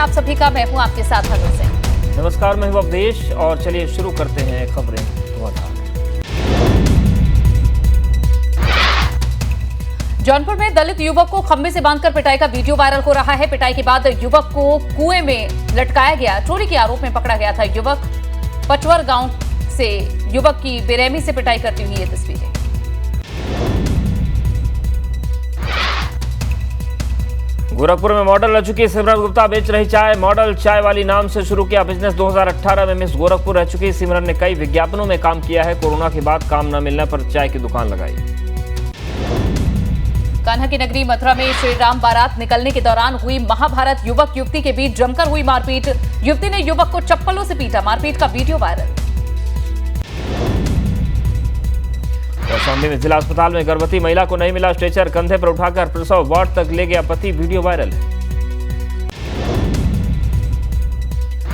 आप सभी का। मैं हूं आपके साथ हनु सिंह। नमस्कार, मैं हूं अवधेश और चलिए शुरू करते हैं खबरें धुआंधार। जौनपुर में दलित युवक को खंभे से बांधकर पिटाई का वीडियो वायरल हो रहा है। पिटाई के बाद युवक को कुएं में लटकाया गया। चोरी के आरोप में पकड़ा गया था युवक। पचवर गांव से युवक की बेरहमी से पिटाई करती हुई ये तस्वीरें। गोरखपुर में मॉडल रह चुकी सिमरन गुप्ता बेच रही चाय। मॉडल चाय वाली नाम से शुरू किया बिजनेस। 2018 में मिस गोरखपुर रह चुकी सिमरन ने कई विज्ञापनों में काम किया है। कोरोना के बाद काम न मिलने पर चाय की दुकान लगाई। कान्हा की नगरी मथुरा में श्री राम बारात निकलने के दौरान हुई महाभारत। युवक युवती के बीच जमकर हुई मारपीट। युवती ने युवक को चप्पलों से पीटा। मारपीट का वीडियो वायरल। कौशाम्बी में जिला अस्पताल में गर्भवती महिला को नहीं मिला स्ट्रेचर। कंधे पर उठाकर प्रसव वार्ड तक ले गया पति। Video viral.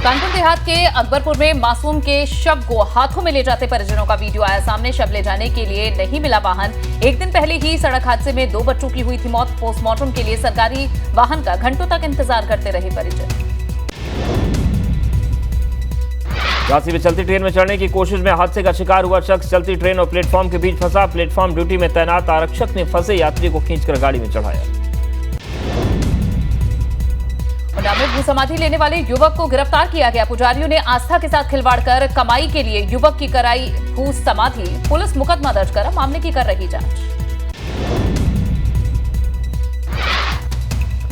कानपुर देहात के अकबरपुर में मासूम के शव को हाथों में ले जाते परिजनों का वीडियो आया सामने। शव ले जाने के लिए नहीं मिला वाहन। एक दिन पहले ही सड़क हादसे में 2 बच्चों की हुई थी मौत। पोस्टमार्टम के लिए सरकारी वाहन का घंटों तक इंतजार करते रहे परिजन। झांसी में चलती ट्रेन में चढ़ने की कोशिश में हादसे का शिकार हुआ शख्स। चलती ट्रेन और प्लेटफॉर्म के बीच फंसा। प्लेटफॉर्म ड्यूटी में तैनात आरक्षक ने फंसे यात्री को खींचकर गाड़ी में चढ़ाया। उन्नाव में भू समाधि लेने वाले युवक को गिरफ्तार किया गया। पुजारियों ने आस्था के साथ खिलवाड़ कर कमाई के लिए युवक की कराई भू समाधि। पुलिस मुकदमा दर्ज कर मामले की कर रही जांच।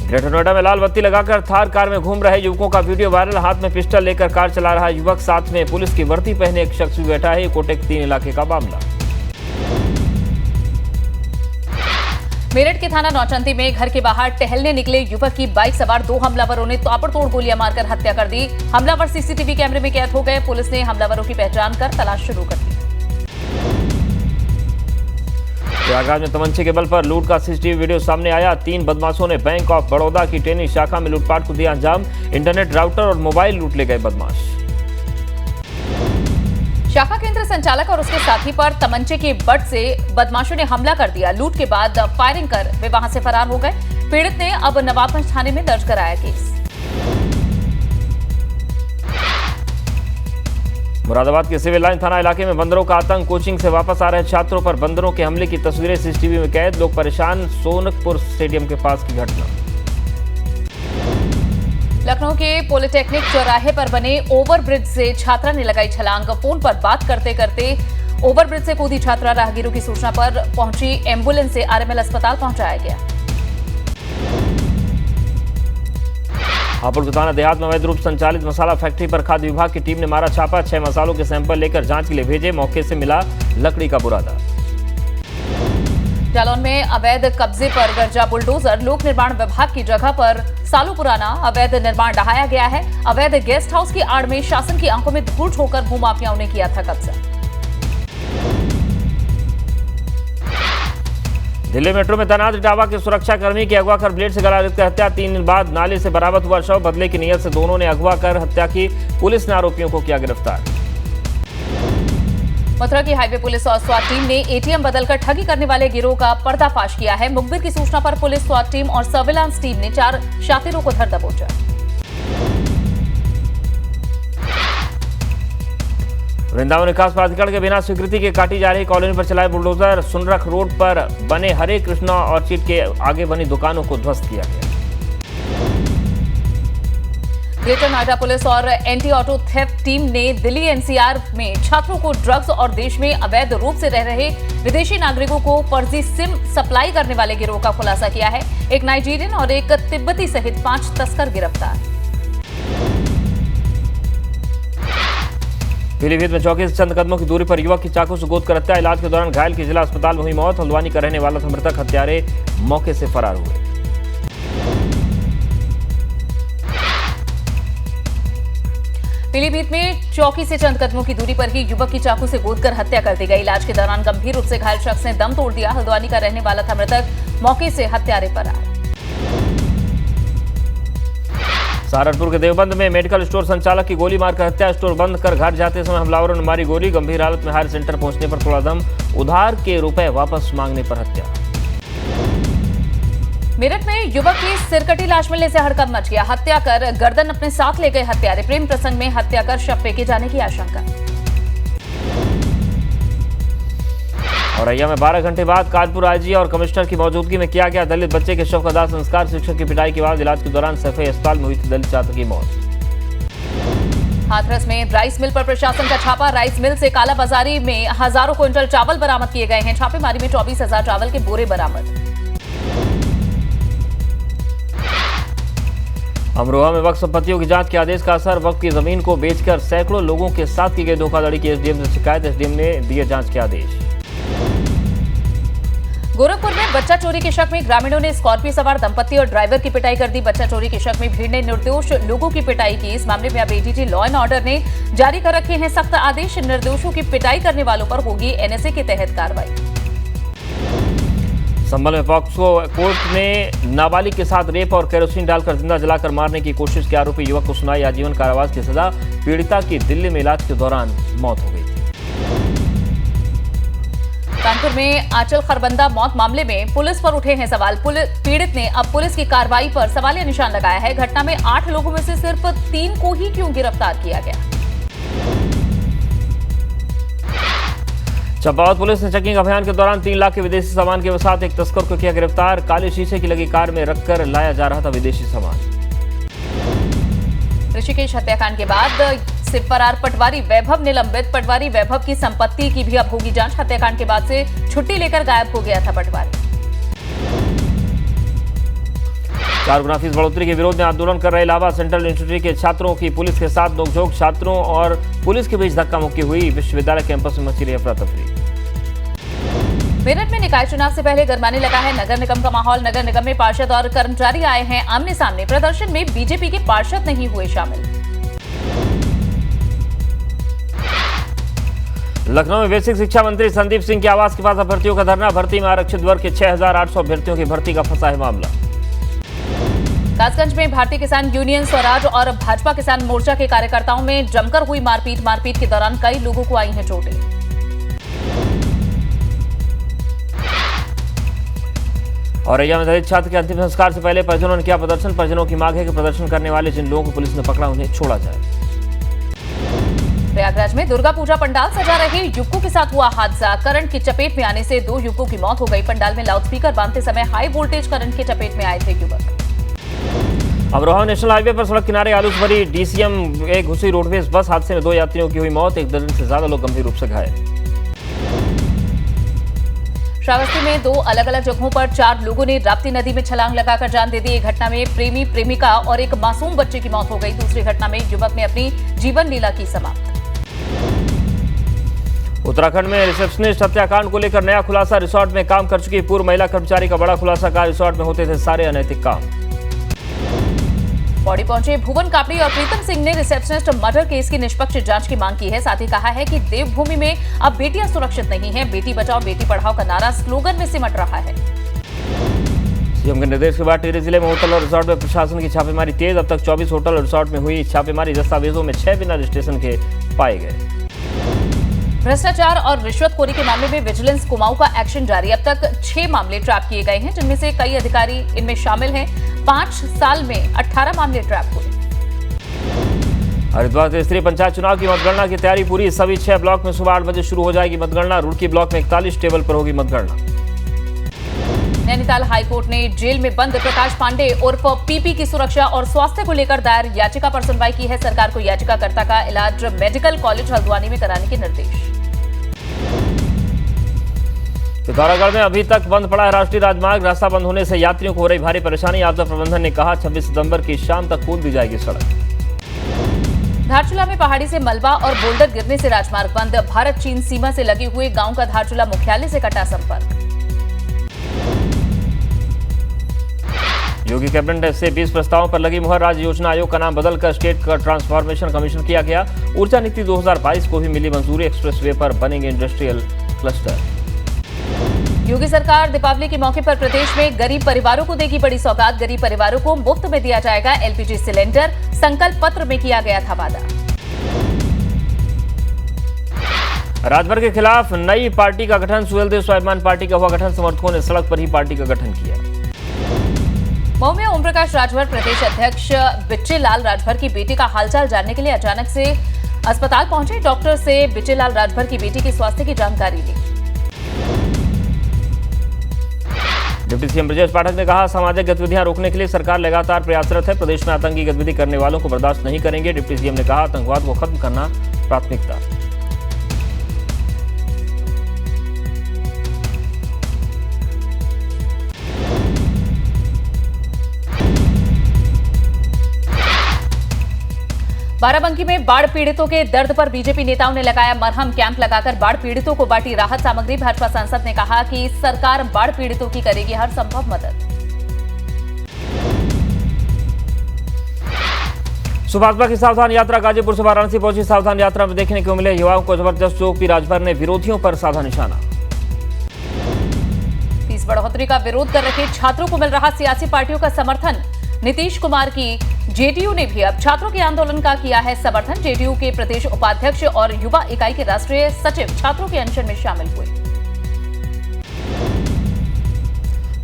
ग्रेटर नोएडा में लाल बत्ती लगाकर थार कार में घूम रहे युवकों का वीडियो वायरल। हाथ में पिस्टल लेकर कार चला रहा युवक, साथ में पुलिस की वर्दी पहने एक शख्स भी बैठा है। कोटेक 3 इलाके का मामला। मेरठ के थाना नौचंदी में घर के बाहर टहलने निकले युवक की बाइक सवार 2 हमलावरों ने ताबड़तोड़ गोलियां मारकर हत्या कर दी। हमलावर सीसीटीवी कैमरे में कैद हो गए। पुलिस ने हमलावरों की पहचान कर तलाश शुरू कर दी। प्रयागराज में तमंचे के बल पर लूट का सीसीटीवी वीडियो सामने आया। 3 बदमाशों ने बैंक ऑफ बड़ौदा की टेनी शाखा में लूटपाट को दिया अंजाम। इंटरनेट राउटर और मोबाइल लूट ले गए बदमाश। शाखा केंद्र संचालक और उसके साथी पर तमंचे के बट से बदमाशों ने हमला कर दिया। लूट के बाद फायरिंग कर वे वहां से फरार हो गए। पीड़ित ने अब नवाबगंज थाने में दर्ज कराया केस। मुरादाबाद के सिविल लाइन थाना इलाके में बंदरों का आतंक। कोचिंग से वापस आ रहे छात्रों पर बंदरों के हमले की तस्वीरें सीसीटीवी में कैद। लोग परेशान। सोनकपुर स्टेडियम के पास की घटना। लखनऊ के पॉलिटेक्निक चौराहे पर बने ओवरब्रिज से छात्रा ने लगाई छलांग। फोन पर बात करते करते ओवरब्रिज से कूदी छात्रा। राहगीरों की सूचना पर पहुंची एम्बुलेंस से आरएमएल अस्पताल पहुंचाया गया। हापुड़ के थाना देहात में अवैध रूप संचालित मसाला फैक्ट्री पर खाद्य विभाग की टीम ने मारा छापा। 6 मसालों के सैंपल लेकर जांच के लिए भेजे। मौके से मिला लकड़ी का बुरादा। जालौन में अवैध कब्जे पर गरजा बुलडोजर। लोक निर्माण विभाग की जगह पर सालों पुराना अवैध निर्माण ढहाया गया है। अवैध गेस्ट हाउस की आड़ में शासन की आंखों में धूल झोंककर भूमाफियाओं ने किया था कब्जा। दिल्ली मेट्रो में तैनात इटावा के सुरक्षाकर्मी की अगवा कर ब्लेड से गला रेत कर हत्या। 3 दिन बाद नाले से बरामद हुआ शव। बदले की नीयत से दोनों ने अगवा कर हत्या की। पुलिस ने आरोपियों को किया गिरफ्तार। मथुरा की हाईवे पुलिस और स्वाट टीम ने एटीएम बदलकर ठगी करने वाले गिरोह का पर्दाफाश किया है। मुखबिर की सूचना पर पुलिस, स्वाट टीम और सर्विलांस टीम ने 4 शातिरों को धर दबोचा। वृंदावन विकास प्राधिकरण के बिना स्वीकृति के काटी जा रही कॉलोनी पर चलाए बुलडोजर। सुनरख रोड पर बने हरे कृष्णा ऑर्चिड के आगे बनी दुकानों को ध्वस्त किया गया। ग्रेटर नोएडा पुलिस और एंटी ऑटो थेफ्ट टीम ने दिल्ली एनसीआर में छात्रों को ड्रग्स और देश में अवैध रूप से रह रहे विदेशी नागरिकों को फर्जी सिम सप्लाई करने वाले गिरोह का खुलासा किया है। एक नाइजीरियन और एक तिब्बती सहित 5 तस्कर गिरफ्तार। पीलीभीत में चौकी से चंद कदमों की दूरी पर युवक की चाकू से गोद कर हत्या। इलाज के दौरान घायल की जिला अस्पताल में हुई मौत। हल्द्वानी का रहने वाला था मृतक। हत्यारे मौके से फरार हुए। पीलीभीत में चौकी से चंद कदमों की दूरी पर ही युवक की चाकू से गोदकर हत्या कर दी गई। इलाज के दौरान गंभीर रूप से घायल शख्स ने दम तोड़ दिया। हल्द्वानी का रहने वाला था मृतक। मौके से हत्यारे फरार। सहारनपुर के देवबंद में मेडिकल स्टोर संचालक की गोली मारकर हत्या। स्टोर बंद कर घर जाते समय हमलावरों ने मारी गोली। गंभीर हालत में हायर सेंटर पहुंचने पर थोड़ा दम। उधार के रुपए वापस मांगने पर हत्या। मेरठ में युवक की सिरकटी लाश मिलने से हड़कंप मच गया। हत्या कर गर्दन अपने साथ ले गए हत्यारे। प्रेम प्रसंग में हत्या कर शव फेंके जाने की आशंका। औरैया में 12 घंटे बाद कानपुर आईजी और कमिश्नर की मौजूदगी में किया गया दलित बच्चे के शव का दाह संस्कार। शिक्षक की पिटाई के बाद इलाज के दौरान सफे अस्पताल में हुई थी दलित छात्र की मौत। हाथरस में राइस मिल पर प्रशासन का छापा। राइस मिल से कालाबाजारी में हजारों क्विंटल चावल बरामद किए गए हैं। छापेमारी में 24,000 चावल के बोरे बरामद। अमरोहा में वक्फ संपत्तियों की जांच के आदेश का असर। वक्फ की जमीन को बेचकर सैकड़ों लोगों के साथ की गई धोखाधड़ी की एसडीएम से शिकायत। एसडीएम ने दिए जांच के आदेश। गोरखपुर में बच्चा चोरी के शक में ग्रामीणों ने स्कॉर्पियो सवार दंपत्ति और ड्राइवर की पिटाई कर दी। बच्चा चोरी के शक में भीड़ ने निर्दोष लोगों की पिटाई की। इस मामले में अब एडीजी लॉ एंड ऑर्डर ने जारी कर रखे हैं सख्त आदेश। निर्दोषों की पिटाई करने वालों पर होगी एनएसए के तहत कार्रवाई। संभल में पॉक्सो कोर्ट ने नाबालिग के साथ रेप और केरोसिन डालकर जिंदा जलाकर मारने की कोशिश के आरोपी युवक को सुनाई आजीवन कारावास की सजा। पीड़िता की दिल्ली में इलाज के दौरान मौत हो गई थी। कानपुर में आंचल खरबंदा मौत मामले में पुलिस पर उठे हैं सवाल। पीड़ित ने अब पुलिस की कार्रवाई पर सवालिया निशान लगाया है। घटना में 8 लोगों में से सिर्फ 3 को ही क्यों गिरफ्तार किया गया। चंपावत पुलिस ने चेकिंग अभियान के दौरान 3 लाख के विदेशी सामान के साथ एक तस्कर को किया गिरफ्तार। काले शीशे की लगी कार में रखकर लाया जा रहा था विदेशी सामान। ऋषिकेश हत्याकांड के बाद से फरार पटवारी वैभव निलंबित। पटवारी वैभव की संपत्ति की भी अब होगी जांच। हत्याकांड के बाद से छुट्टी लेकर गायब हो गया था पटवारी। 4 गुना फीस बढ़ोतरी के विरोध में आंदोलन कर रहे इलाहाबाद सेंट्रल यूनिवर्सिटी के छात्रों की पुलिस के साथ नोकझोंक। छात्रों और पुलिस के बीच धक्का मुक्की हुई। विश्वविद्यालय कैंपस में मची रही अफरा तफरी। मेरठ में निकाय चुनाव से पहले गरमाने लगा है नगर निगम का माहौल। नगर निगम में पार्षद और कर्मचारी आए हैं आमने सामने। प्रदर्शन में बीजेपी के पार्षद नहीं हुए शामिल। लखनऊ में बेसिक शिक्षा मंत्री संदीप सिंह के आवास के पास अभ्यर्थियों का धरना। भर्ती में आरक्षित वर्ग के 6,800 अभ्यर्थियों की भर्ती का फंसा है मामला। कासगंज में भारतीय किसान यूनियन स्वराज और भाजपा किसान मोर्चा के कार्यकर्ताओं में जमकर हुई मारपीट। मारपीट के दौरान कई लोगों को आई हैं चोटें। औरैया में दलित छात्र के अंतिम संस्कार से पहले परिजनों ने किया प्रदर्शन। परिजनों की मांग है कि प्रदर्शन करने वाले जिन लोगों को पुलिस ने पकड़ा उन्हें छोड़ा जाए। प्रयागराज में दुर्गा पूजा पंडाल सजा रहे युवकों के साथ हुआ हादसा। करंट की चपेट में आने से 2 युवकों की मौत हो गई। पंडाल में लाउडस्पीकर बांधते समय हाई वोल्टेज करंट के चपेट में आए थे युवक। अमरोहा नेशनल हाईवे पर सड़क किनारे आलू से भरी डीसीएम एक घुसी रोडवेज बस। हादसे में 2 यात्रियों की हुई मौत। 1 दर्जन से ज्यादा लोग गंभीर रूप से घायल। श्रावस्ती में 2 अलग अलग जगहों पर 4 लोगों ने राप्ती नदी में छलांग लगाकर जान दे दी। एक घटना में प्रेमी प्रेमिका और एक मासूम बच्चे की मौत हो गई। दूसरी घटना में युवक ने अपनी जीवन लीला की समाप्त। उत्तराखंड में रिसेप्शनिस्ट हत्याकांड को लेकर नया खुलासा। रिसोर्ट में काम कर चुकी पूर्व महिला कर्मचारी का बड़ा खुलासा। कहा रिसोर्ट में होते थे सारे अनैतिक काम। पौड़ी पहुंचे भुवन कापड़ी और प्रीतम सिंह ने रिसेप्शनिस्ट मर्डर केस की निष्पक्ष जांच की मांग की है। साथ ही कहा है कि देवभूमि में अब बेटियां सुरक्षित नहीं हैं। बेटी बचाओ बेटी पढ़ाओ का नारा स्लोगन में सिमट रहा है। सीएम के निर्देश के बाद टिहरी जिले में होटल और रिसोर्ट में प्रशासन की छापेमारी तेज। अब तक 24 होटल और रिसोर्ट में हुई छापेमारी। दस्तावेजों में 6 बिना रजिस्ट्रेशन के पाए गए। भ्रष्टाचार और रिश्वतखोरी के मामले में विजिलेंस कुमाऊं का एक्शन जारी। अब तक 6 मामले ट्रैप किए गए हैं, जिनमें से कई अधिकारी इनमें शामिल हैं। 5 साल में 18 मामले ट्रैप हुए। हरिद्वार त्रिस्तरीय पंचायत चुनाव की मतगणना की तैयारी पूरी। सभी 6 ब्लॉक में सुबह 8 बजे शुरू हो जाएगी मतगणना। रुड़की ब्लॉक में 41 टेबल पर होगी मतगणना। नैनीताल हाईकोर्ट ने जेल में बंद प्रकाश पांडे उर्फ पीपी की सुरक्षा और स्वास्थ्य को लेकर दायर याचिका पर सुनवाई की है। सरकार को याचिकाकर्ता का इलाज मेडिकल कॉलेज हल्द्वानी में कराने के निर्देश। पिथौरागढ़ में अभी तक बंद पड़ा है राष्ट्रीय राजमार्ग। रास्ता बंद होने से यात्रियों को हो रही भारी परेशानी। आपदा प्रबंधन ने कहा 26 सितंबर की शाम तक खोल दी जाएगी सड़क। धारचूला में पहाड़ी से मलबा और बोल्डर गिरने से राजमार्ग बंद। भारत चीन सीमा से लगे हुए गांव का धारचूला मुख्यालय से कटा संपर्क। योगी कैबिनेट से 20 प्रस्तावों पर लगी मुहर। राज्य योजना आयोग का नाम बदलकर स्टेट ट्रांसफॉर्मेशन कमीशन किया गया। ऊर्जा नीति 2022 को भी मिली मंजूरी। एक्सप्रेसवे पर बनेंगे इंडस्ट्रियल क्लस्टर। योगी सरकार दीपावली के मौके पर प्रदेश में गरीब परिवारों को देगी बड़ी सौगात। गरीब परिवारों को मुफ्त में दिया जाएगा एलपीजी सिलेंडर। संकल्प पत्र में किया गया था वादा। राजभर के खिलाफ नई पार्टी का गठन। सुहेलदेव स्वाभिमान पार्टी का हुआ गठन। समर्थकों ने सड़क पर ही पार्टी का गठन किया। मऊ में ओम प्रकाश राजभर प्रदेश अध्यक्ष बिच्चेलाल राजभर की बेटी का हालचाल जानने के लिए अचानक से अस्पताल पहुंचे। डॉक्टर से बिच्चेलाल राजभर की बेटी के स्वास्थ्य की जानकारी ली। डिप्टी सीएम ब्रजेश पाठक ने कहा, सामाजिक गतिविधियां रोकने के लिए सरकार लगातार प्रयासरत है। प्रदेश में आतंकी गतिविधि करने वालों को बर्दाश्त नहीं करेंगे। डिप्टी सीएम ने कहा, आतंकवाद को खत्म करना प्राथमिकता। बाराबंकी में बाढ़ पीड़ितों के दर्द पर बीजेपी नेताओं ने लगाया मरहम। कैंप लगाकर बाढ़ पीड़ितों को बांटी राहत सामग्री। भाजपा सांसद ने कहा कि सरकार बाढ़ पीड़ितों की करेगी हर संभव मदद। सुभाषपा की सावधान यात्रा गाजीपुर से वाराणसी पहुंची। सावधान यात्रा में देखने को मिले युवाओं को जबरदस्त चौक पी। राजभर ने विरोधियों पर साधा निशाना। फीस बढ़ोतरी का विरोध कर रहे छात्रों को मिल रहा सियासी पार्टियों का समर्थन। नीतीश कुमार की जेडीयू ने भी अब छात्रों के आंदोलन का किया है समर्थन। जेडीयू के प्रदेश उपाध्यक्ष और युवा इकाई के राष्ट्रीय सचिव छात्रों के अनशन में शामिल हुए।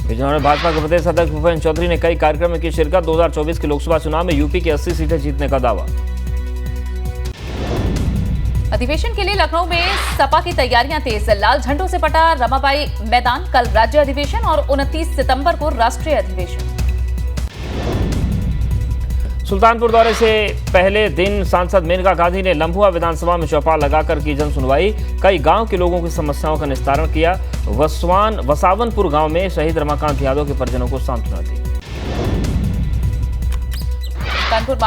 बिजनौर में भाजपा के प्रदेश अध्यक्ष भूपेन्द्र चौधरी ने कई कार्यक्रम की शिरकत। 2024 के लोकसभा चुनाव में यूपी की 80 सीटें जीतने का दावा। अधिवेशन के लिए लखनऊ में सपा की तैयारियां तेज। लाल झंडों से पटा रमाबाई मैदान। कल राज्य अधिवेशन और 29 सितंबर को राष्ट्रीय अधिवेशन। सुल्तानपुर दौरे से पहले दिन सांसद मेनका गांधी ने लम्भुआ विधानसभा में चौपाल लगाकर की जन सुनवाई। कई गांव के लोगों की समस्याओं का निस्तारण किया। वसावनपुर गांव में शहीद रमाकांत यादव के परिजनों को सांत्वना दी। कानपुर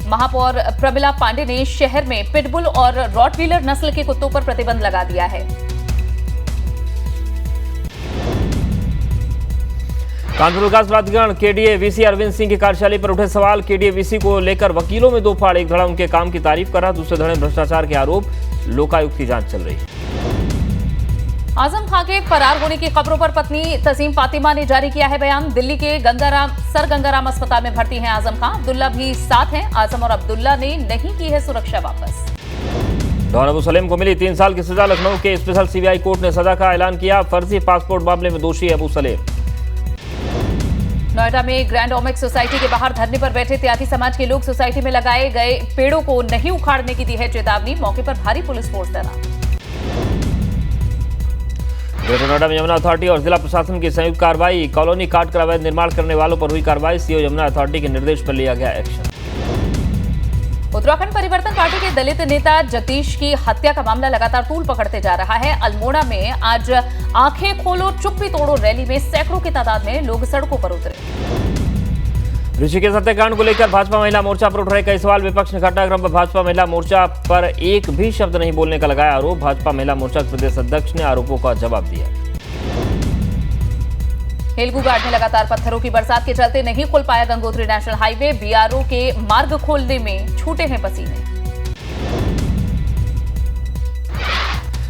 महापौर प्रमिला पांडे ने शहर में पिटबुल और रॉटवीलर नस्ल के कुत्तों पर प्रतिबंध लगा दिया है। कानपुर विकास प्राधिकरण केडीए वीसी अरविंद सिंह की कार्यशैली पर उठे सवाल। केडीए वीसी को लेकर वकीलों में दो फाड़। एक धड़ा उनके काम की तारीफ करा, दूसरे धड़े भ्रष्टाचार के आरोप। लोकायुक्त की जांच चल रही है। आजम खां के फरार होने की खबरों पर पत्नी तसीम फातिमा ने जारी किया है बयान। दिल्ली के सर गंगाराम अस्पताल में भर्ती हैं आजम खां। अब्दुल्ला भी साथ हैं। आजम और अब्दुल्ला ने नहीं की है सुरक्षा वापस। डॉन अबू सलेम को मिली 3 साल की सजा। लखनऊ के स्पेशल सीबीआई कोर्ट ने सजा का ऐलान किया। फर्जी पासपोर्ट मामले में दोषी अबू सलेम। नोएडा में ग्रैंड ओमेक्स सोसाइटी के बाहर धरने पर बैठे त्यागी समाज के लोग सोसाइटी में लगाए गए पेड़ों को नहीं उखाड़ने की दी है चेतावनी। मौके पर भारी पुलिस फोर्स तैनात। ग्रेटर नोएडा में यमुना अथॉरिटी और जिला प्रशासन की संयुक्त कार्रवाई। कॉलोनी काट कर अवैध निर्माण करने वालों पर हुई कार्रवाई। सीओ यमुना अथॉरिटी के निर्देश पर लिया गया एक्शन। उत्तराखंड परिवर्तन पार्टी के दलित नेता जगदीश की हत्या का मामला लगातार तूल पकड़ते जा रहा है। अल्मोड़ा में आज आंखें खोलो चुप्पी तोड़ो रैली में सैकड़ों की तादाद में लोग सड़कों पर उतरे। ऋषिकेश हत्याकांड को लेकर भाजपा महिला मोर्चा पर उठ रहे कई सवाल। विपक्ष ने घटनाक्रम पर भाजपा महिला मोर्चा पर एक भी शब्द नहीं बोलने का लगाया आरोप। भाजपा महिला मोर्चा के प्रदेश अध्यक्ष ने आरोपों का जवाब दिया। हेलगू घाट में लगातार पत्थरों की बरसात के चलते नहीं खुल पाया गंगोत्री नेशनल हाईवे। बीआरओ के मार्ग खोलने में छूटे हैं पसीने।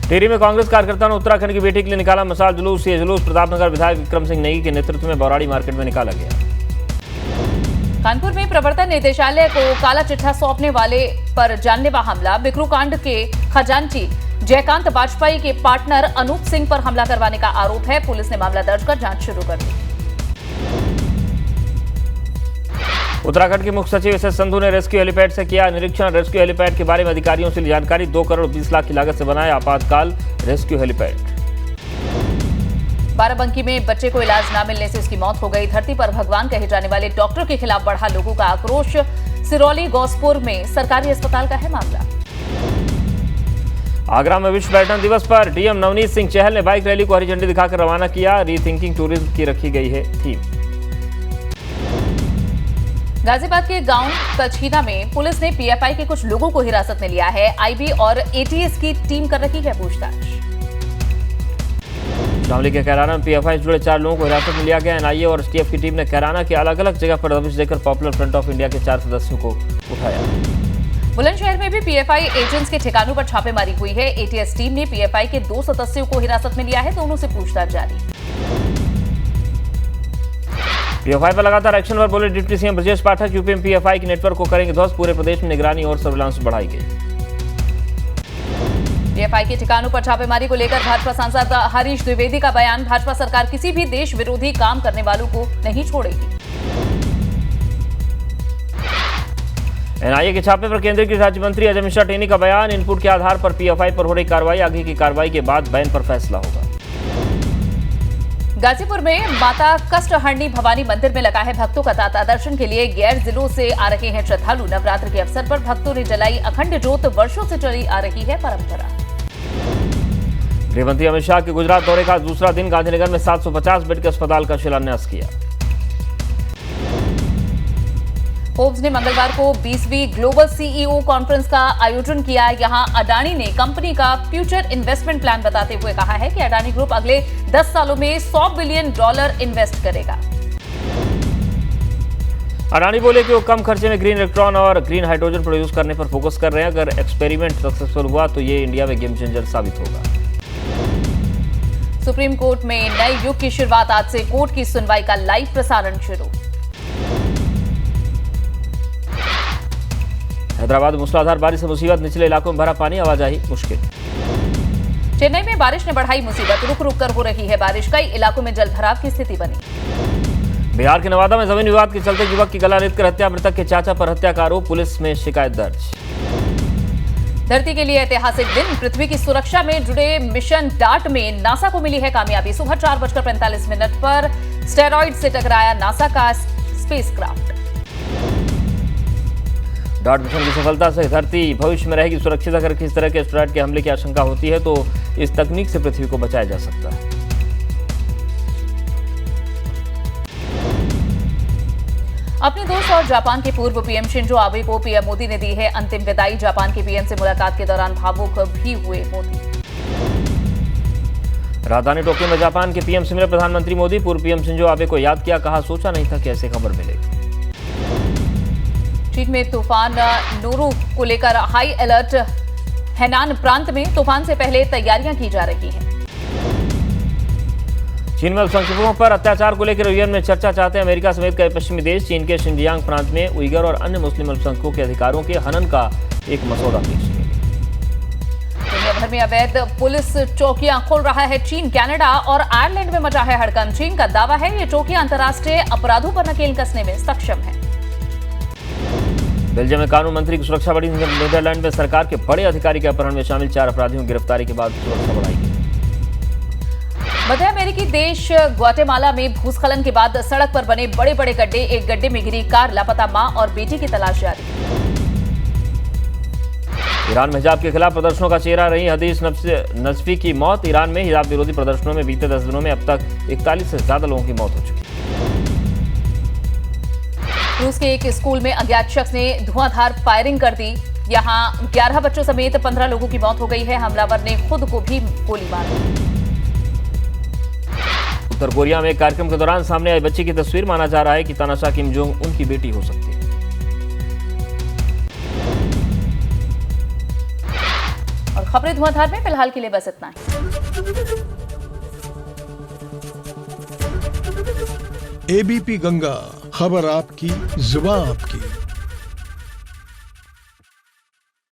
टिहरी में कांग्रेस कार्यकर्ताओं ने उत्तराखंड की बेटी के लिए निकाला मशाल जुलूस। ये जुलूस प्रतापनगर विधायक विक्रम सिंह नेगी के नेतृत्व में बौराड़ी मार्केट में निकाला गया। कानपुर में प्रवर्तन निदेशालय को काला चिट्ठा सौंपने वाले पर जानलेवा हमला। बिकरू कांड के खजांची जयकांत वाजपेयी के पार्टनर अनूप सिंह पर हमला करवाने का आरोप है। पुलिस ने मामला दर्ज कर जांच शुरू कर दी। उत्तराखंड के मुख्य सचिव एस संधू ने रेस्क्यू हेलीपैड से किया निरीक्षण। रेस्क्यू हेलीपैड के बारे में अधिकारियों से ली जानकारी। 2 करोड़ 20 लाख की लागत से बनाया आपातकाल रेस्क्यू हेलीपैड। बाराबंकी में बच्चे को इलाज न मिलने से उसकी मौत हो गई। धरती पर भगवान कहे जाने वाले डॉक्टर के खिलाफ बढ़ा लोगों का आक्रोश। सिरौली गौसपुर में सरकारी अस्पताल का है मामला। आगरा में विश्व पर्यटन दिवस पर डीएम नवनीत सिंह चहल ने बाइक रैली को हरी झंडी दिखाकर रवाना किया। रीथिंकिंग टूरिज्म की रखी गई है थीम। गाजियाबाद के गांव कचहीना में पुलिस ने पीएफआई के कुछ लोगों को हिरासत में लिया है। आईबी और एटीएस की टीम कर रही है पूछताछ। शामली के कैराना में पीएफआई से जुड़े 4 लोगों को हिरासत में लिया गया। एनआईए और एसटीएफ की टीम ने कैराना के अलग अलग जगह पर दबिश देकर पॉपुलर फ्रंट ऑफ इंडिया के 4 सदस्यों को उठाया। बुलंदशहर में भी पीएफआई एजेंट्स के ठिकानों पर छापेमारी हुई है। एटीएस टीम ने पीएफआई के 2 सदस्यों को हिरासत में लिया है। दोनों से पूछताछ जारी। पीएफआई पर लगातार एक्शन पर बोले deputy CM Brajesh Pathak. UP में पीएफआई के नेटवर्क को करेंगे ध्वस्त। पूरे प्रदेश में निगरानी और सर्विलांस बढ़ाई गई। पीएफआई के ठिकानों पर छापेमारी को लेकर भाजपा सांसद हरीश द्विवेदी का बयान। भाजपा सरकार किसी भी देश विरोधी काम करने वालों को नहीं छोड़ेगी। एनआईए के छापे पर केंद्रीय गृह राज्य मंत्री अजय मिश्रा टेनी का बयान, इनपुट के आधार पर पीएफआई पर हो रही कार्रवाई, आगे की कार्रवाई के बाद बैन पर फैसला होगा। गाजीपुर में माता कष्टहरणी भवानी मंदिर में लगा है भक्तों का तांता। दर्शन के लिए गैर जिलों से आ रहे हैं श्रद्धालु। नवरात्र के अवसर पर भक्तों ने जलाई अखंड ज्योत। वर्षों से चली आ रही है परंपरा। गृहमंत्री अमित शाह के गुजरात दौरे का दूसरा दिन, गांधीनगर में 750 बेड के अस्पताल का शिलान्यास किया। फोर्ब्स ने मंगलवार को 20वीं ग्लोबल सीईओ कॉन्फ्रेंस का आयोजन किया। यहां अडानी ने कंपनी का फ्यूचर इन्वेस्टमेंट प्लान बताते हुए कहा है कि अडानी ग्रुप अगले 10 सालों में $100 बिलियन इन्वेस्ट करेगा। अडानी बोले कि वो कम खर्चे में ग्रीन इलेक्ट्रॉन और ग्रीन हाइड्रोजन प्रोड्यूस करने पर फोकस कर रहे हैं। अगर एक्सपेरिमेंट सक्सेसफुल हुआ तो ये इंडिया में गेम चेंजर साबित होगा। सुप्रीम कोर्ट में नए युग की शुरुआत। आज से कोर्ट की सुनवाई का लाइव प्रसारण शुरू। हैदराबाद में मूसलाधार बारिश से मुसीबत, निचले इलाकों में भरा पानी, आवाजाही मुश्किल। चेन्नई में बारिश ने बढ़ाई मुसीबत। रुक रुक कर हो रही है बारिश। कई इलाकों में जलभराव की स्थिति बनी। बिहार के नवादा में जमीन विवाद के चलते युवक की गला रेत कर हत्या, मृतक के चाचा पर हत्या का आरोप, पुलिस में शिकायत दर्ज। धरती के लिए ऐतिहासिक दिन। पृथ्वी की सुरक्षा में जुड़े मिशन डार्ट में नासा को मिली है कामयाबी। सुबह 4:45 पर स्टेरॉइड से टकराया नासा का स्पेसक्राफ्ट। डार्ट मिशन की सफलता से धरती भविष्य में रहेगी सुरक्षित। अगर किसी तरह के एस्टेरॉइड के हमले की आशंका होती है तो इस तकनीक से पृथ्वी को बचाया जा सकता है। अपने दोस्त और जापान के पूर्व पीएम शिंजो आबे को पीएम मोदी ने दी है अंतिम विदाई। जापान के पीएम से मुलाकात के दौरान भावुक भी हुए मोदी। राजधानी टोक्यो में जापान के पीएम से मिले प्रधानमंत्री मोदी। पूर्व पीएम शिंजो आबे को याद किया, कहा सोचा नहीं था कि ऐसी खबर मिलेगी। चीन में तूफान नोरू को लेकर हाई अलर्ट। हेनान प्रांत में तूफान से पहले तैयारियां की जा रही हैं। चीन में अल्पसंख्यकों पर अत्याचार को लेकर यूएन में चर्चा चाहते हैं अमेरिका समेत कई पश्चिमी देश। चीन के शिनजियांग प्रांत में उइगर और अन्य मुस्लिम अल्पसंख्यकों के अधिकारों के हनन का एक मसौदा पेश किया। दुनिया भर में अवैध पुलिस चौकियां खोल रहा है चीन। कनाडा और आयरलैंड में मचा है हड़कंप। चीन का दावा है ये चौकियां अंतर्राष्ट्रीय अपराधों पर नकेल कसने में सक्षम है। बेल्जियम में कानून मंत्री की सुरक्षा बढ़ी। नीदरलैंड में सरकार के बड़े अधिकारी के अपहरण में शामिल 4 अपराधियों की गिरफ्तारी के बाद सुरक्षा बढ़ाई गई। मध्य अमेरिकी देश ग्वाटेमाला में भूस्खलन के बाद सड़क पर बने बड़े बड़े गड्ढे। एक गड्ढे में गिरी कार। लापता मां और बेटी की तलाश जारी। ईरान में हिजाब के खिलाफ प्रदर्शनों का चेहरा रही हदीस नजफी की मौत। ईरान में हिजाब विरोधी प्रदर्शनों में बीते 10 दिनों में अब तक 41 से ज्यादा लोगों की मौत हो चुकी है। रूस के एक स्कूल में अज्ञात शख्स ने धुआंधार फायरिंग कर दी। यहां 11 बच्चों समेत 15 लोगों की मौत हो गई है। हमलावर ने खुद को भी गोली मार दी। उत्तर कोरिया में एक कार्यक्रम के दौरान सामने आई बच्ची की तस्वीर। माना जा रहा है कि तानाशाह किम जोंग उनकी बेटी हो सकती है। और खबरें धुआंधार में फिलहाल के लिए बस इतना ही। एबीपी गंगा, खबर आपकी, जुबान आपकी।